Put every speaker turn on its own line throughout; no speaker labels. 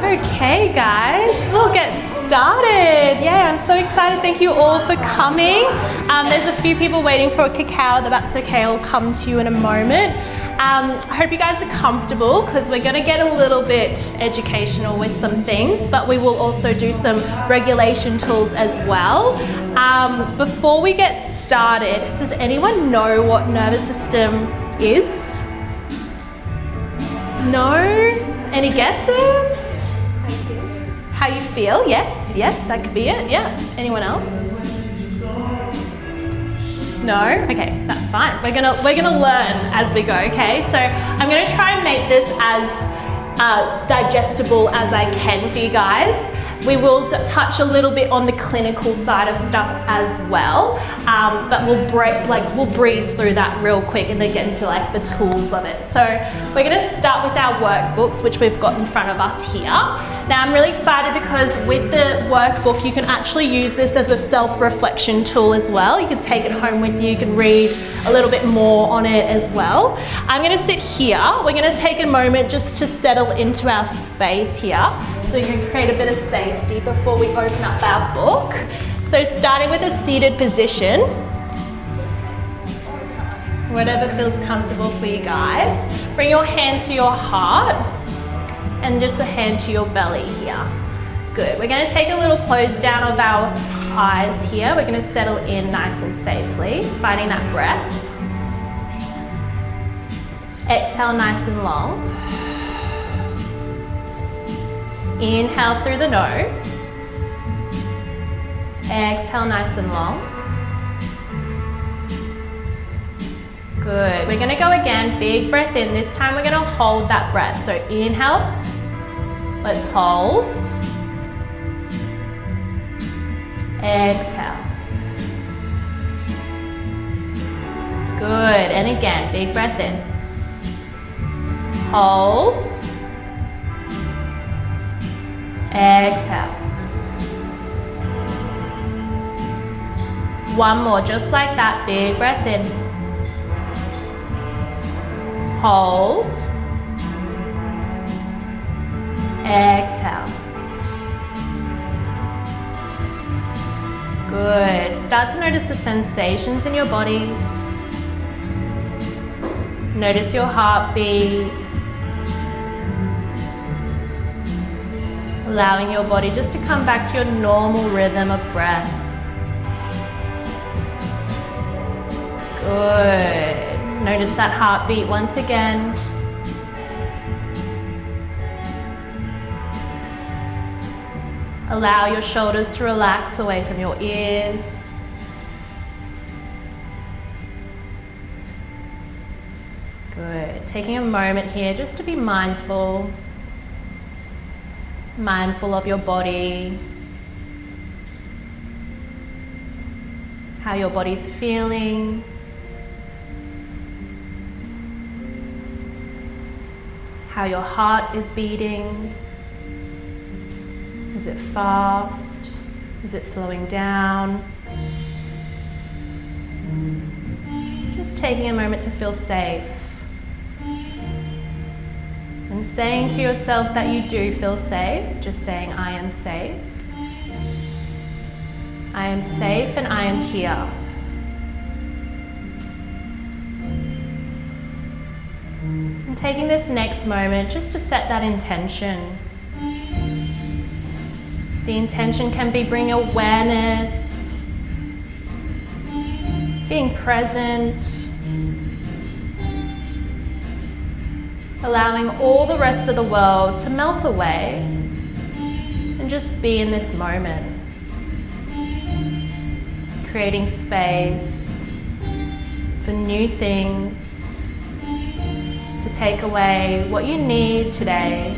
Okay guys, we'll get started. Yeah, I'm so excited. Thank you all for coming. There's a few people waiting for a cacao, but that's okay, I'll come to you in a moment. I hope you guys are comfortable because we're going to get a little bit educational with some things, but we will also do some regulation tools as well. Before we get started, does anyone know what nervous system is? No? Any guesses? How you feel? Yes, yeah, that could be it, yeah. Anyone else? No? Okay, that's fine. We're gonna learn as we go, okay? So I'm gonna try and make this as digestible as I can for you guys. We will touch a little bit on the clinical side of stuff as well, but we'll breeze through that real quick and then get into like the tools of it. So we're going to start with our workbooks, which we've got in front of us here. Now I'm really excited because with the workbook you can actually use this as a self-reflection tool as well. You can take it home with you, you can read a little bit more on it as well. I'm going to sit here. We're going to take a moment just to settle into our space here, so you can create a bit of safety before we open up our book. So starting with a seated position, whatever feels comfortable for you guys. Bring your hand to your heart and just a hand to your belly here. Good. We're going to take a little close down of our eyes here. We're going to settle in nice and safely, finding that breath. Exhale nice and long. Inhale through the nose. Exhale nice and long. Good. We're going to go again. Big breath in. This time we're going to hold that breath. So inhale. Let's hold. Exhale. Good. And again, big breath in. Hold. Exhale. One more, just like that. Big breath in. Hold. Exhale. Good. Start to notice the sensations in your body. Notice your heartbeat. Allowing your body just to come back to your normal rhythm of breath. Good. Notice that heartbeat once again. Allow your shoulders to relax away from your ears. Good. Taking a moment here just to be mindful. Mindful of your body, how your body's feeling, how your heart is beating. Is it fast? Is it slowing down? Just taking a moment to feel safe. And saying to yourself that you do feel safe, just saying, I am safe. I am safe and I am here. And taking this next moment just to set that intention. The intention can be bring awareness, being present, allowing all the rest of the world to melt away and just be in this moment. Creating space for new things to take away what you need today.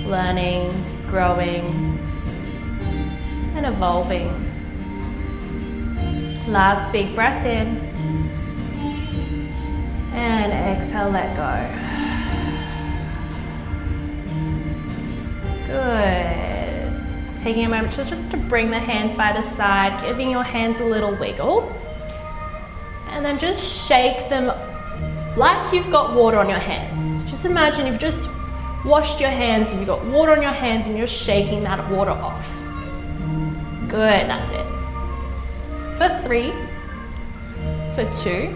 Learning, growing, and evolving. Last big breath in. And exhale, let go. Good. Taking a moment just to bring the hands by the side, giving your hands a little wiggle. And then just shake them like you've got water on your hands. Just imagine you've just washed your hands and you've got water on your hands and you're shaking that water off. Good, that's it. For 3, for 2,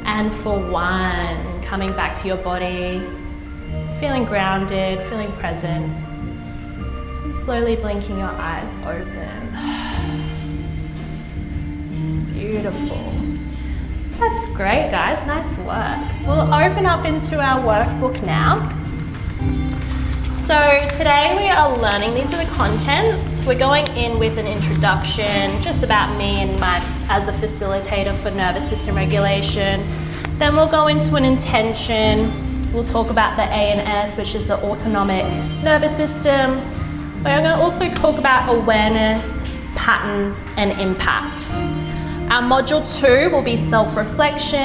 and for 1. Coming back to your body, feeling grounded, feeling present, and slowly blinking your eyes open. Beautiful. That's great, guys. Nice work. We'll open up into our workbook now. So today we are learning, these are the contents. We're going in with an introduction, just about me and as a facilitator for nervous system regulation. Then we'll go into an intention. We'll talk about the ANS, which is the autonomic nervous system. We're going to also talk about awareness, pattern, and impact. Our module 2 will be self-reflection,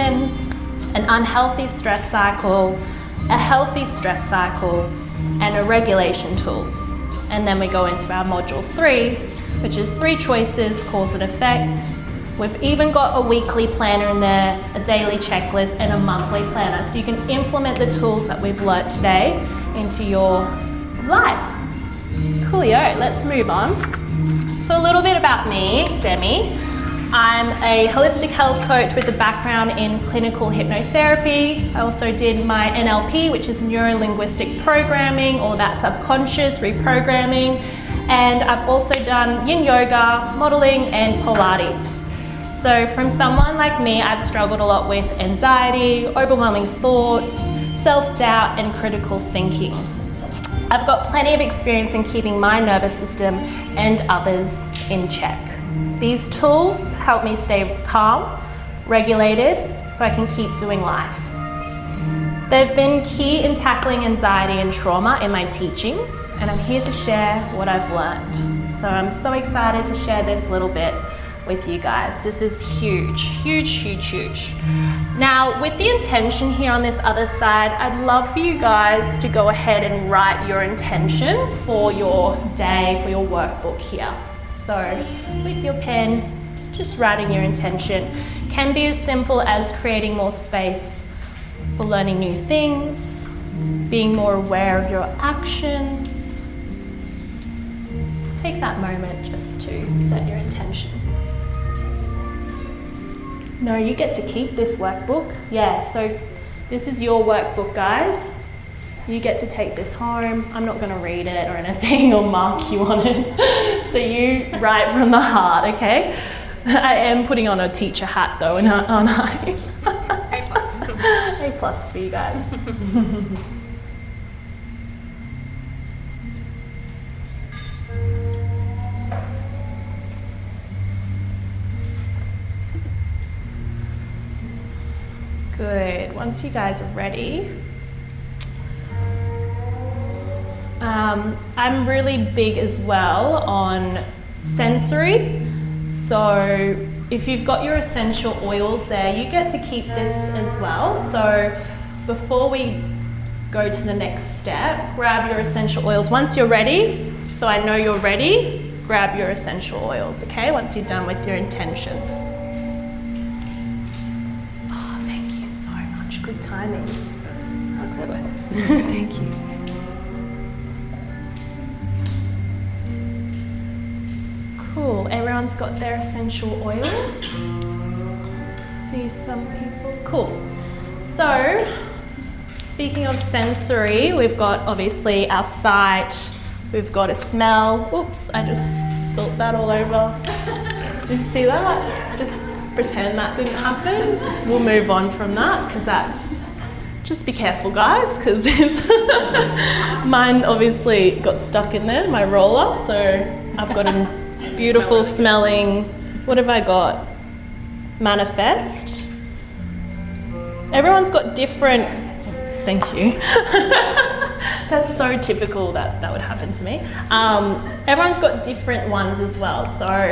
an unhealthy stress cycle, a healthy stress cycle, and a regulation tools. And then we go into our module 3, which is 3 choices, cause and effect. We've even got a weekly planner in there, a daily checklist, and a monthly planner. So you can implement the tools that we've learnt today into your life. Coolio, let's move on. So a little bit about me, Demi. I'm a holistic health coach with a background in clinical hypnotherapy. I also did my NLP, which is neuro-linguistic programming, all about subconscious reprogramming. And I've also done yin yoga, modeling, and Pilates. So from someone like me, I've struggled a lot with anxiety, overwhelming thoughts, self-doubt, and critical thinking. I've got plenty of experience in keeping my nervous system and others in check. These tools help me stay calm, regulated, so I can keep doing life. They've been key in tackling anxiety and trauma in my teachings, and I'm here to share what I've learned. So I'm so excited to share this little bit with you guys. This is huge, huge, huge, huge. Now, with the intention here on this other side, I'd love for you guys to go ahead and write your intention for your day, for your workbook here. So with your pen, just writing your intention. Can be as simple as creating more space for learning new things, being more aware of your actions. Take that moment just to set your intention. No, you get to keep this workbook. Yeah, so this is your workbook, guys. You get to take this home. I'm not going to read it or anything or mark you on it. So you write from the heart, okay? I am putting on a teacher hat though, aren't I? A+. A+ for you guys. Good. Once you guys are ready, I'm really big as well on sensory. So if you've got your essential oils there, you get to keep this as well. So before we go to the next step, grab your essential oils. Once you're ready, so I know you're ready, grab your essential oils, okay? Once you're done with your intention. Oh, thank you so much. Good timing. Thank you. Cool, everyone's got their essential oil. See some people, cool. So, speaking of sensory, we've got obviously our sight, we've got a smell. Oops, I just spilt that all over. Did you see that? Just pretend that didn't happen. We'll move on from that, because that's, just be careful guys, because mine obviously got stuck in there, my roller, so I've got a beautiful smelling, what have I got? Manifest. Everyone's got different, thank you. That's so typical that would happen to me. Everyone's got different ones as well. So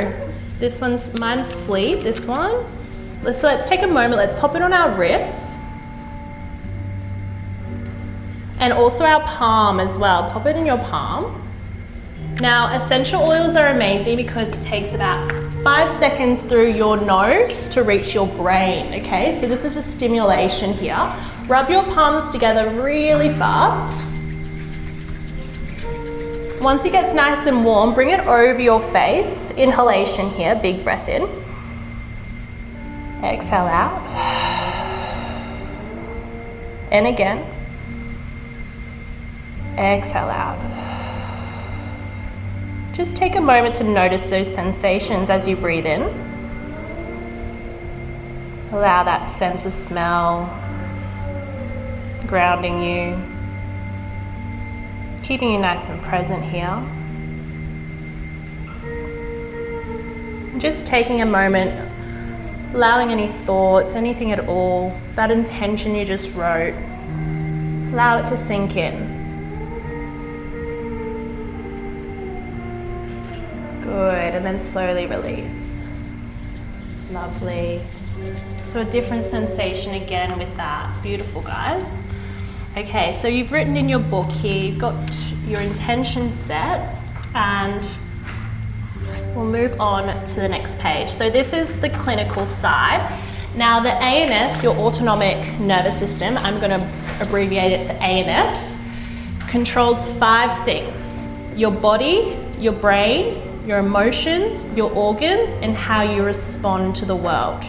this one's, mine's sleep, this one. So let's take a moment, let's pop it on our wrists. And also our palm as well, pop it in your palm. Now, essential oils are amazing because it takes about 5 seconds through your nose to reach your brain, okay? So this is a stimulation here. Rub your palms together really fast. Once it gets nice and warm, bring it over your face. Inhalation here, big breath in. Exhale out. And again. Exhale out. Just take a moment to notice those sensations as you breathe in. Allow that sense of smell grounding you, keeping you nice and present here. Just taking a moment, allowing any thoughts, anything at all, that intention you just wrote, allow it to sink in. Good, and then slowly release. Lovely. So a different sensation again with that. Beautiful, guys. Okay, so you've written in your book here, you've got your intention set, and we'll move on to the next page. So this is the clinical side. Now the ANS, your autonomic nervous system, I'm going to abbreviate it to ANS, controls 5 things: your body, your brain, your emotions, your organs, and how you respond to the world.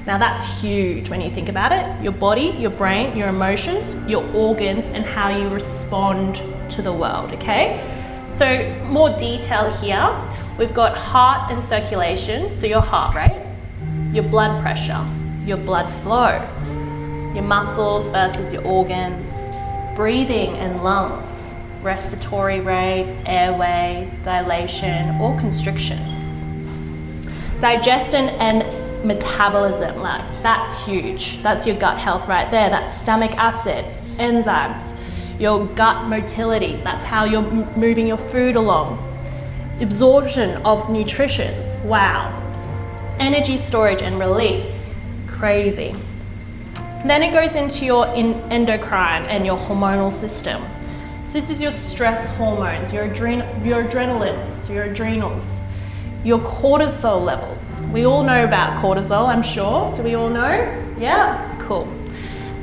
Now that's huge when you think about it. Your body, your brain, your emotions, your organs, and how you respond to the world, okay? So more detail here. We've got heart and circulation, so your heart rate, your blood pressure, your blood flow, your muscles versus your organs, breathing and lungs, respiratory rate, airway, dilation or constriction. Digestion and metabolism, like that's huge. That's your gut health right there. That's stomach acid, enzymes, your gut motility. That's how you're moving your food along. Absorption of nutrients, wow. Energy storage and release, crazy. Then it goes into your endocrine and your hormonal system. So this is your stress hormones, your adrenaline, so your adrenals, your cortisol levels. We all know about cortisol, I'm sure. Do we all know? Yeah, cool.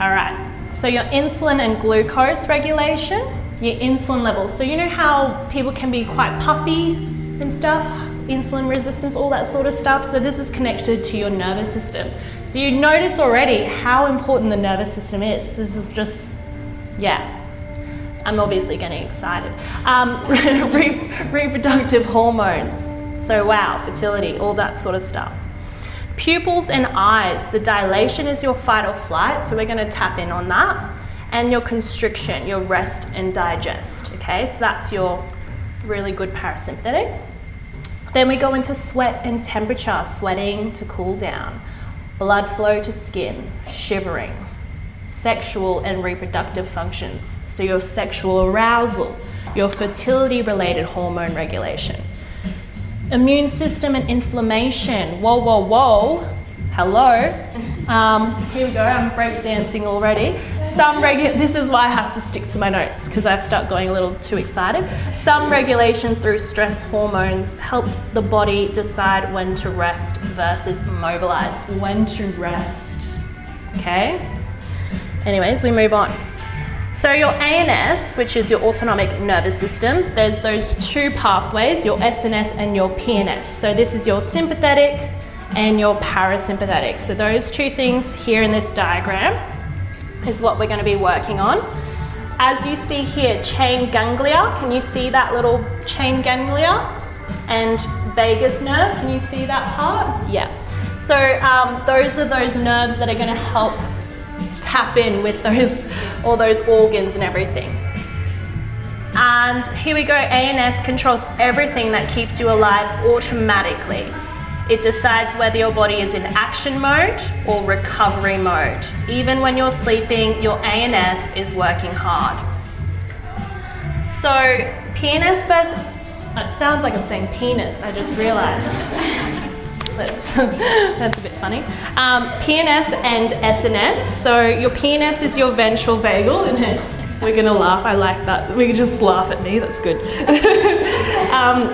All right, so your insulin and glucose regulation, your insulin levels. So you know how people can be quite puffy and stuff, insulin resistance, all that sort of stuff. So this is connected to your nervous system. So you notice already how important the nervous system is. This is just, yeah. I'm obviously getting excited. Reproductive hormones. So wow, fertility, all that sort of stuff. Pupils and eyes. The dilation is your fight or flight, so we're going to tap in on that. And your constriction, your rest and digest. Okay, so that's your really good parasympathetic. Then we go into sweat and temperature, sweating to cool down. Blood flow to skin, shivering. Sexual and reproductive functions, so your sexual arousal, your fertility related hormone regulation. Immune system and inflammation, whoa, whoa, whoa, hello. Here we go, I'm breakdancing already. This is why I have to stick to my notes because I start going a little too excited. Some regulation through stress hormones helps the body decide when to rest versus mobilize. When to rest, okay? Anyways, we move on. So your ANS, which is your autonomic nervous system, there's those 2 pathways, your SNS and your PNS. So this is your sympathetic and your parasympathetic. So those 2 things here in this diagram is what we're going to be working on. As you see here, chain ganglia, can you see that little chain ganglia? And vagus nerve, can you see that part? Yeah. So those are those nerves that are going to help tap in with all those organs and everything. And here we go, ANS controls everything that keeps you alive automatically. It decides whether your body is in action mode or recovery mode. Even when you're sleeping, your ANS is working hard. So PNS versus, it sounds like I'm saying penis, I just realized. That's a bit funny. PNS and SNS. So your PNS is your ventral vagal, We're gonna laugh, I like that. We can just laugh at me, that's good.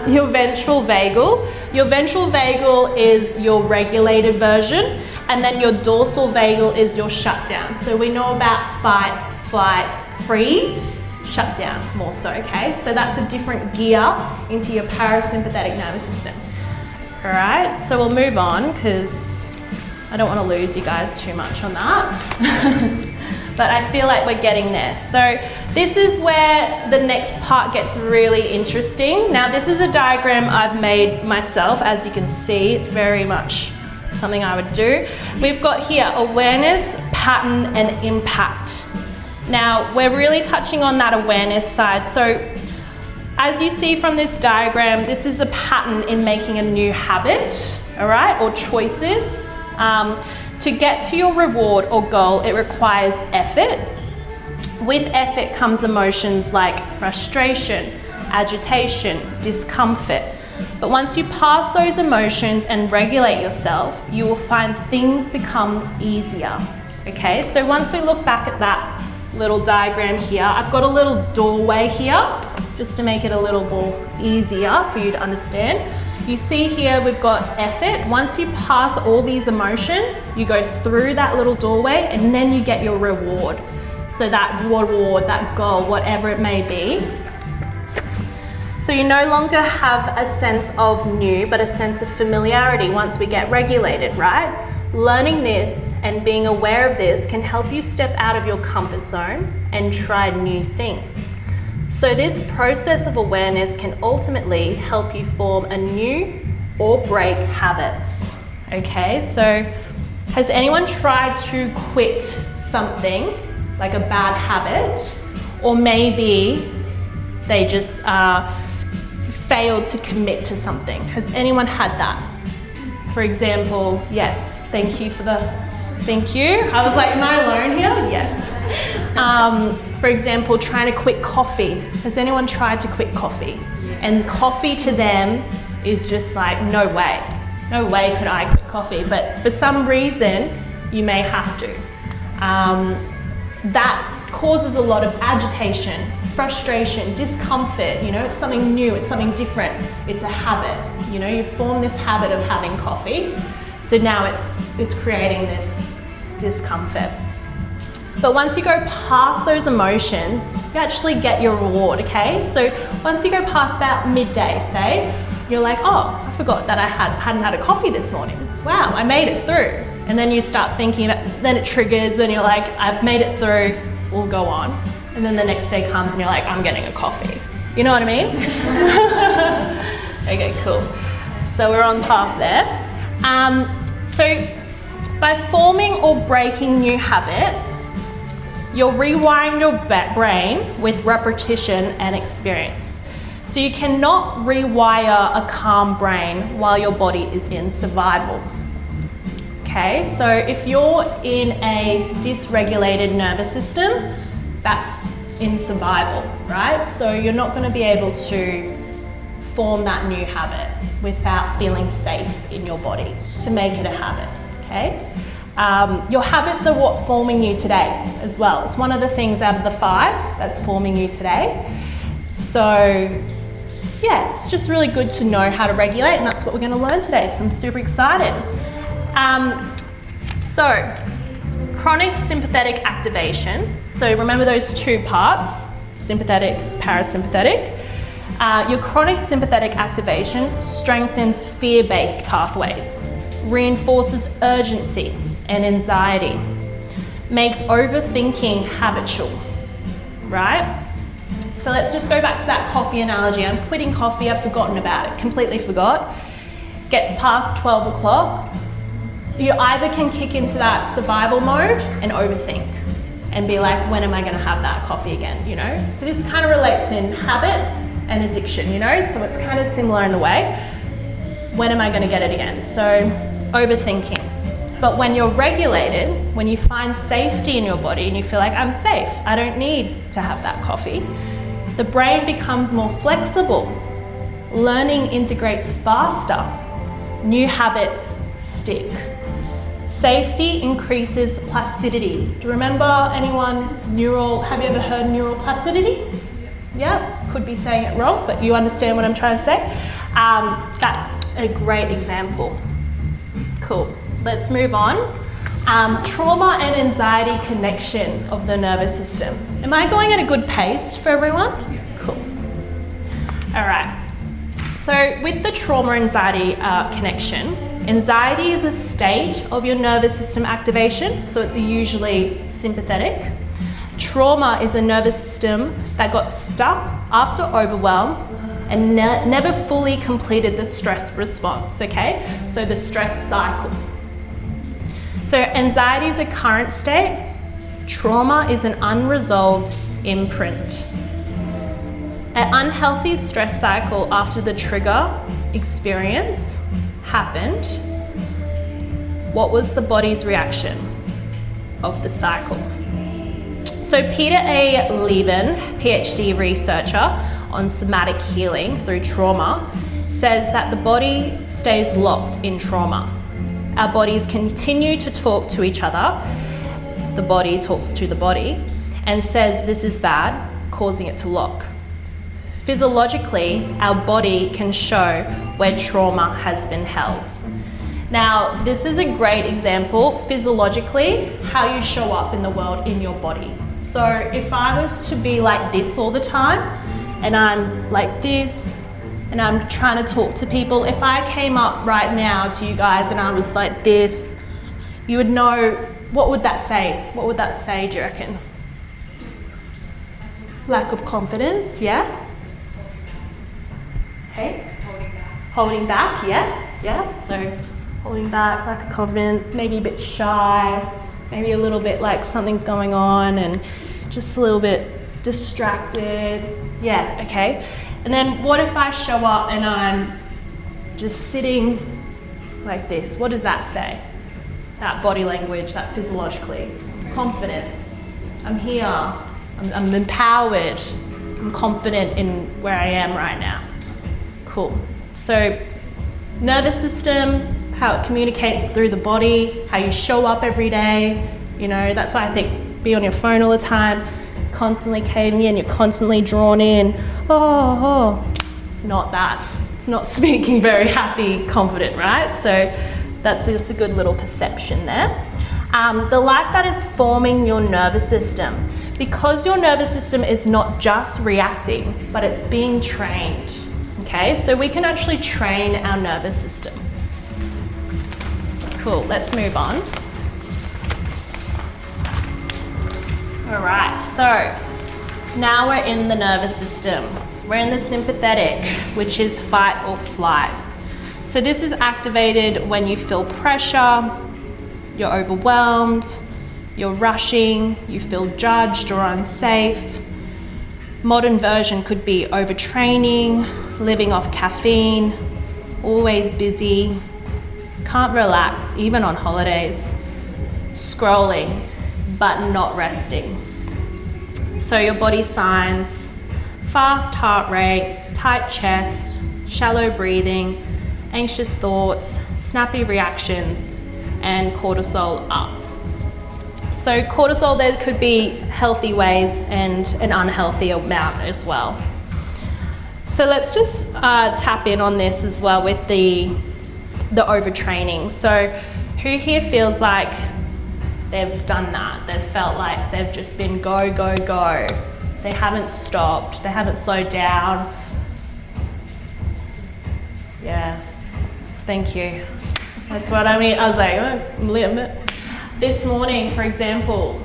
Your ventral vagal. Your ventral vagal is your regulated version, and then your dorsal vagal is your shutdown. So we know about fight, flight, freeze, shutdown more so, okay? So that's a different gear into your parasympathetic nervous system. All right, so we'll move on because I don't want to lose you guys too much on that. But I feel like we're getting there. So this is where the next part gets really interesting. Now this is a diagram I've made myself. As you can see, it's very much something I would do. We've got here awareness, pattern, and impact. Now we're really touching on that awareness side. So as you see from this diagram, this is a pattern in making a new habit, all right, or choices. To get to your reward or goal, it requires effort. With effort comes emotions like frustration, agitation, discomfort. But once you pass those emotions and regulate yourself, you will find things become easier. Okay, so once we look back at that little diagram here, I've got a little doorway here, just to make it a little more easier for you to understand. You see here we've got effort. Once you pass all these emotions, you go through that little doorway and then you get your reward. So that reward, that goal, whatever it may be. So you no longer have a sense of new, but a sense of familiarity once we get regulated, right? Learning this and being aware of this can help you step out of your comfort zone and try new things. So this process of awareness can ultimately help you form a new or break habits. Okay, so has anyone tried to quit something, like a bad habit, or maybe they just failed to commit to something? Has anyone had that? For example, yes, thank you for the, thank you. I was like, am I alone here? Yes. For example, trying to quit coffee. Has anyone tried to quit coffee? And coffee to them is just like, no way. No way could I quit coffee. But for some reason, you may have to. That causes a lot of agitation, frustration, discomfort. You know, it's something new, it's something different. It's a habit. You know, you form this habit of having coffee. So now it's creating this discomfort. But once you go past those emotions, you actually get your reward, okay? So once you go past about midday, say, you're like, oh, I forgot that I hadn't had a coffee this morning. Wow, I made it through. And then you start thinking about, then it triggers, then you're like, I've made it through, we'll go on. And then the next day comes and you're like, I'm getting a coffee. You know what I mean? Okay, cool. So we're on path there. So by forming or breaking new habits, you'll rewind your brain with repetition and experience. So you cannot rewire a calm brain while your body is in survival. Okay, so if you're in a dysregulated nervous system, that's in survival, right? So you're not going to be able to form that new habit without feeling safe in your body to make it a habit, okay? Your habits are what forming you today as well. It's one of the things out of the 5 that's forming you today. So yeah, it's just really good to know how to regulate, and that's what we're going to learn today. So I'm super excited. So chronic sympathetic activation. So remember those 2 parts, sympathetic, parasympathetic. Your chronic sympathetic activation strengthens fear-based pathways, reinforces urgency and anxiety, makes overthinking habitual, right? So let's just go back to that coffee analogy. I'm quitting coffee, I've forgotten about it, completely forgot. Gets past 12 o'clock, you either can kick into that survival mode and overthink and be like, when am I gonna have that coffee again, you know? So this kind of relates in habit and addiction, you know? So it's kind of similar in a way. When am I gonna get it again? So overthinking. But when you're regulated, when you find safety in your body and you feel like, I'm safe, I don't need to have that coffee, the brain becomes more flexible. Learning integrates faster. New habits stick. Safety increases plasticity. Do you remember anyone have you ever heard neural plasticity? Yeah, could be saying it wrong, but you understand what I'm trying to say. That's a great example. Cool, let's move on. Trauma and anxiety connection of the nervous system. Am I going at a good pace for everyone? Cool. All right. So with the trauma anxiety connection, anxiety is a state of your nervous system activation, so it's usually sympathetic. Trauma is a nervous system that got stuck after overwhelm and never fully completed the stress response, okay? So the stress cycle. So anxiety is a current state, trauma is an unresolved imprint. An unhealthy stress cycle after the trigger experience happened. What was the body's reaction of the cycle? So Peter A. Levin, PhD researcher on somatic healing through trauma, says that the body stays locked in trauma. Our bodies continue to talk to each other. The body talks to the body and says this is bad, causing it to lock. Physiologically, our body can show where trauma has been held. Now, this is a great example, physiologically, how you show up in the world in your body. So if I was to be like this all the time, and I'm like this, and I'm trying to talk to people, if I came up right now to you guys and I was like this, you would know, what would that say? What would that say, do you reckon? Lack of confidence, yeah? Hey? Holding back, yeah. So holding back, lack of confidence, maybe a bit shy, maybe a little bit like something's going on and just a little bit distracted. Yeah, okay. And then what if I show up and I'm just sitting like this? What does that say? That body language, that physiologically. Confidence. I'm here. I'm empowered. I'm confident in where I am right now. Cool. So nervous system, how it communicates through the body, how you show up every day. You know, that's why I think be on your phone all the time, constantly caving in, you're constantly drawn in. Oh, it's not that. It's not speaking very happy, confident, right? So that's just a good little perception there. The life that is forming your nervous system. Because your nervous system is not just reacting, but it's being trained. Okay, so we can actually train our nervous system. Cool, let's move on. All right, so now we're in the nervous system. We're in the sympathetic, which is fight or flight. So this is activated when you feel pressure, you're overwhelmed, you're rushing, you feel judged or unsafe. Modern version could be overtraining, living off caffeine, always busy, can't relax even on holidays, scrolling but not resting. So your body signs: fast heart rate, tight chest, shallow breathing, anxious thoughts, snappy reactions, and cortisol up. So cortisol, there could be healthy ways and an unhealthy amount as well. So let's just tap in on this as well with the overtraining. So who here feels like they've done that? They've felt like they've just been go, go, go. They haven't stopped. They haven't slowed down. Yeah, thank you. That's what I mean. I was like, this morning, for example,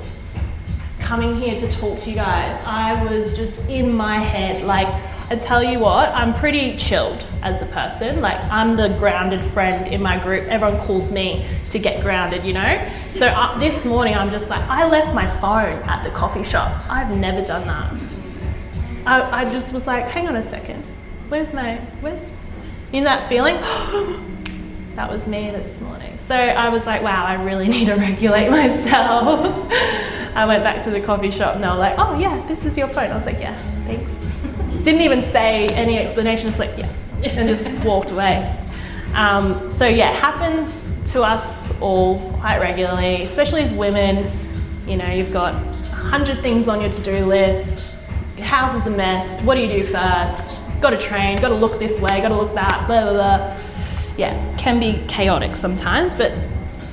coming here to talk to you guys, I was just in my head. Like, I tell you what, I'm pretty chilled as a person. Like, I'm the grounded friend in my group. Everyone calls me to get grounded, you know? So this morning, I'm just like, I left my phone at the coffee shop. I've never done that. I just was like, hang on a second. Where's in that feeling? That was me this morning. So I was like, wow, I really need to regulate myself. I went back to the coffee shop and they were like, oh yeah, this is your phone. I was like, yeah, thanks. Didn't even say any explanation, just like, yeah, and just walked away. So yeah, it happens to us all quite regularly, especially as women. You know, you've got 100 things on your to-do list. Your house is a mess. What do you do first? Got to train, got to look this way, got to look that, blah, blah, blah. Yeah, can be chaotic sometimes, but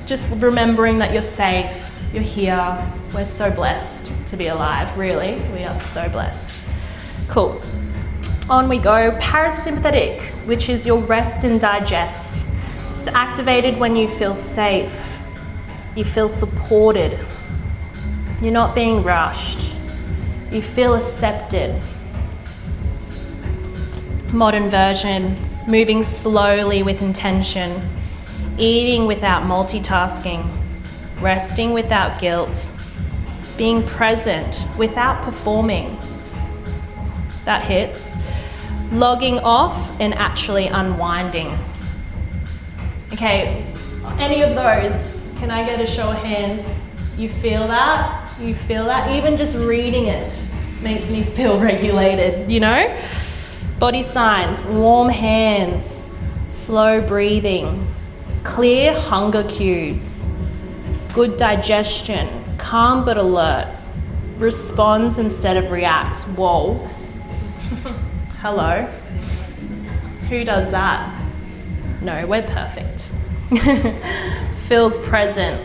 just remembering that you're safe, you're here. We're so blessed to be alive, really. We are so blessed. Cool. On we go. Parasympathetic, which is your rest and digest. It's activated when you feel safe, you feel supported, you're not being rushed, you feel accepted. Modern version, moving slowly with intention, eating without multitasking, resting without guilt, being present without performing. That hits. Logging off and actually unwinding. Okay, any of those, can I get a show of hands? You feel that? You feel that? Even just reading it makes me feel regulated, you know? Body signs, warm hands, slow breathing, clear hunger cues, good digestion, calm but alert, responds instead of reacts. Whoa. Hello. Who does that? No, we're perfect. Feels present.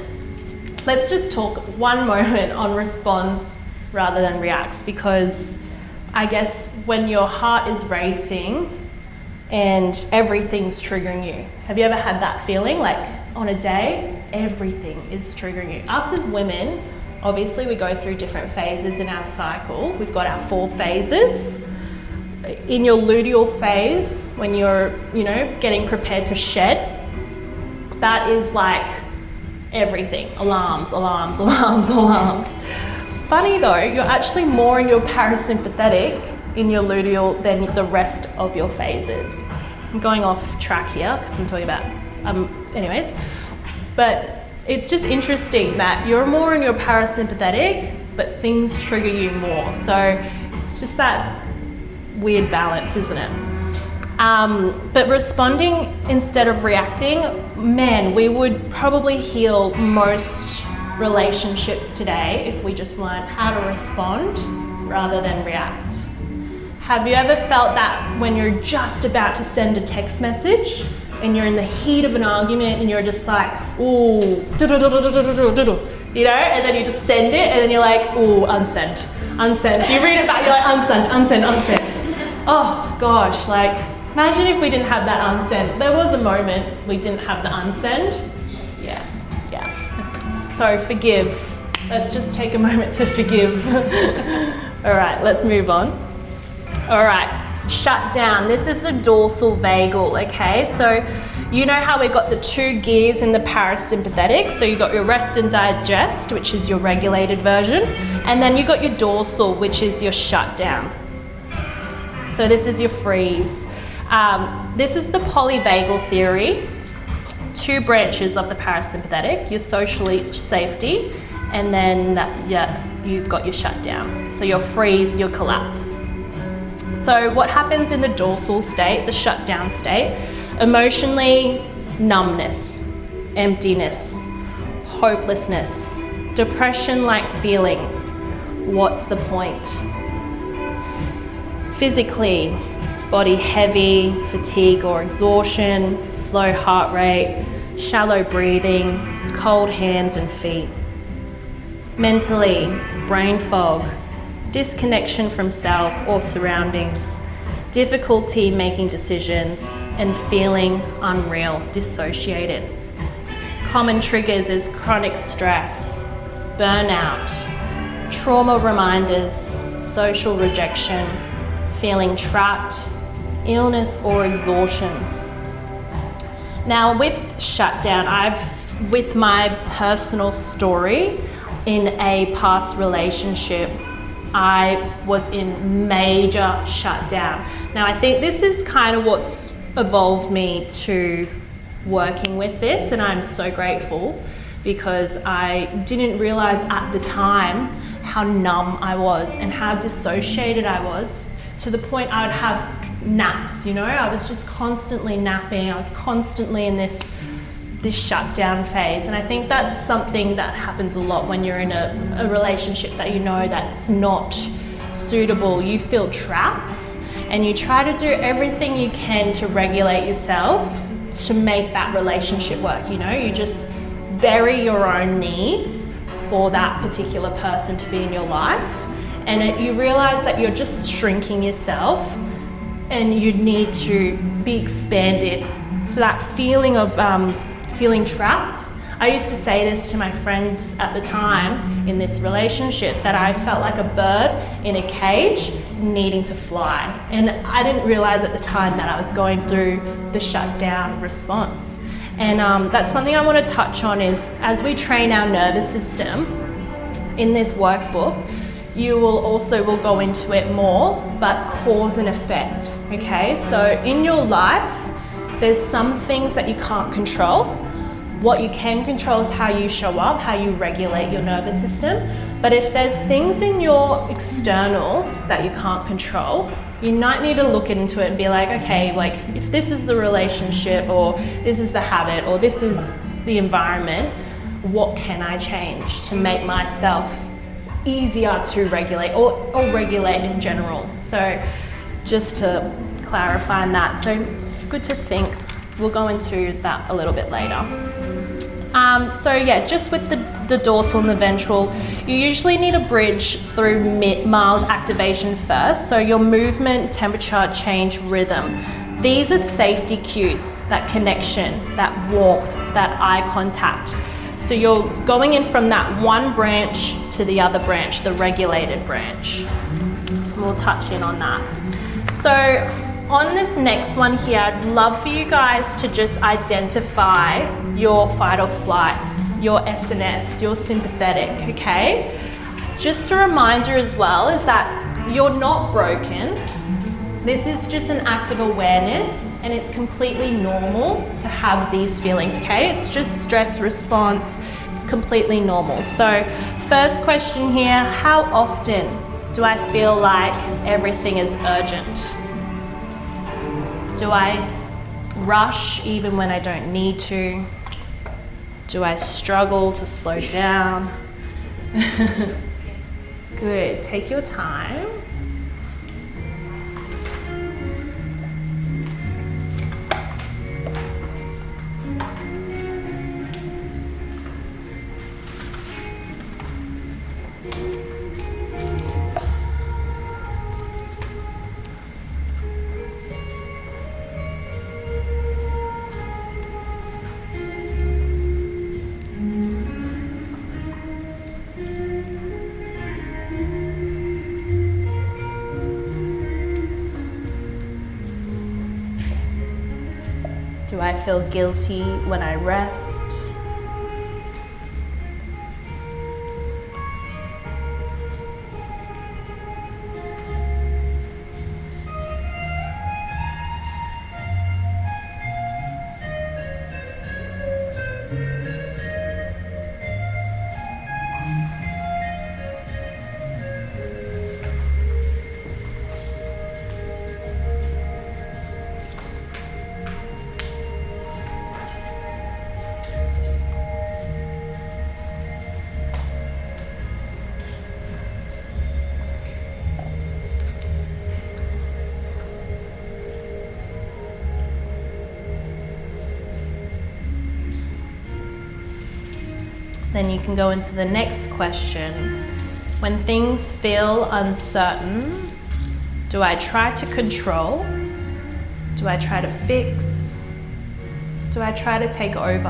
Let's just talk one moment on responds rather than reacts, because I guess when your heart is racing and everything's triggering you. Have you ever had that feeling? Like on a day, everything is triggering you. Us as women, obviously we go through different phases in our cycle. We've got our 4 phases. In your luteal phase, when you're, you know, getting prepared to shed, that is like everything. Alarms, alarms, alarms, alarms. Funny though, you're actually more in your parasympathetic in your luteal than the rest of your phases. I'm going off track here because I'm talking about, anyways. But it's just interesting that you're more in your parasympathetic, but things trigger you more. So it's just that weird balance, isn't it? But responding instead of reacting, man, we would probably heal most relationships today if we just learned how to respond rather than react. Have you ever felt that when you're just about to send a text message and you're in the heat of an argument and you're just like, ooh, you know, and then you just send it and then you're like, ooh, unsend, unsend. You read it back, you're like, unsend, unsend, unsend. Oh gosh, like imagine if we didn't have that unsend. There was a moment we didn't have the unsend. Yeah. So forgive. Let's just take a moment to forgive. All right, let's move on. All right, shut down. This is the dorsal vagal, okay? So you know how we got the 2 gears in the parasympathetic. So you got your rest and digest, which is your regulated version. And then you got your dorsal, which is your shut down. So this is your freeze. This is the polyvagal theory. 2 branches of the parasympathetic, your social safety, and then you've got your shutdown. So your freeze, your collapse. So what happens in the dorsal state, the shutdown state? Emotionally, numbness, emptiness, hopelessness, depression-like feelings. What's the point? Physically, body heavy, fatigue or exhaustion, slow heart rate, shallow breathing, cold hands and feet. Mentally, brain fog, disconnection from self or surroundings, difficulty making decisions, and feeling unreal, dissociated. Common triggers is chronic stress, burnout, trauma reminders, social rejection, feeling trapped, illness or exhaustion. Now with shutdown, with my personal story, in a past relationship, I was in major shutdown. Now I think this is kind of what's evolved me to working with this, and I'm so grateful because I didn't realize at the time how numb I was and how dissociated I was, to the point I would have naps, you know, I was just constantly napping. I was constantly in this this shutdown phase. And I think that's something that happens a lot when you're in a relationship that you know that's not suitable. You feel trapped and you try to do everything you can to regulate yourself to make that relationship work. You know, you just bury your own needs for that particular person to be in your life, and you realize that you're just shrinking yourself and you need to be expanded. So that feeling of feeling trapped, I used to say this to my friends at the time in this relationship, that I felt like a bird in a cage needing to fly. And I didn't realize at the time that I was going through the shutdown response. And that's something I want to touch on is, as we train our nervous system in this workbook, we'll go into it more, but cause and effect, okay? So in your life, there's some things that you can't control. What you can control is how you show up, how you regulate your nervous system. But if there's things in your external that you can't control, you might need to look into it and be like, okay, like if this is the relationship, or this is the habit, or this is the environment, what can I change to make myself easier to regulate, or regulate in general? So just to clarify that, so good to think. We'll go into that a little bit later. So yeah, just with the dorsal and the ventral, you usually need a bridge through mild activation first. So your movement, temperature, change, rhythm. These are safety cues, that connection, that warmth, that eye contact. So you're going in from that one branch to the other branch, the regulated branch. We'll touch in on that. So on this next one here, I'd love for you guys to just identify your fight or flight, your SNS, your sympathetic, okay? Just a reminder as well is that you're not broken. This is just an act of awareness, and it's completely normal to have these feelings, okay? It's just stress response. It's completely normal. So first question here, how often do I feel like everything is urgent? Do I rush even when I don't need to? Do I struggle to slow down? Good, take your time. Do I feel guilty when I rest? Then you can go into the next question. When things feel uncertain, do I try to control? Do I try to fix? Do I try to take over?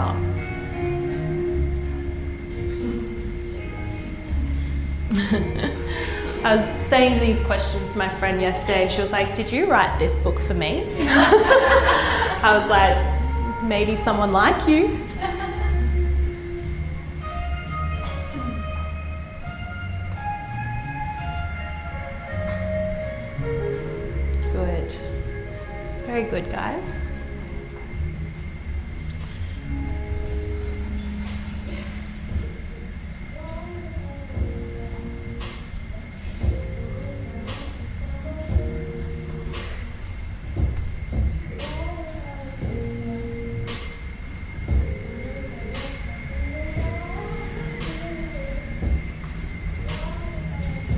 I was saying these questions to my friend yesterday, and she was like, "Did you write this book for me?" I was like, "Maybe someone like you." Good. Very good, guys.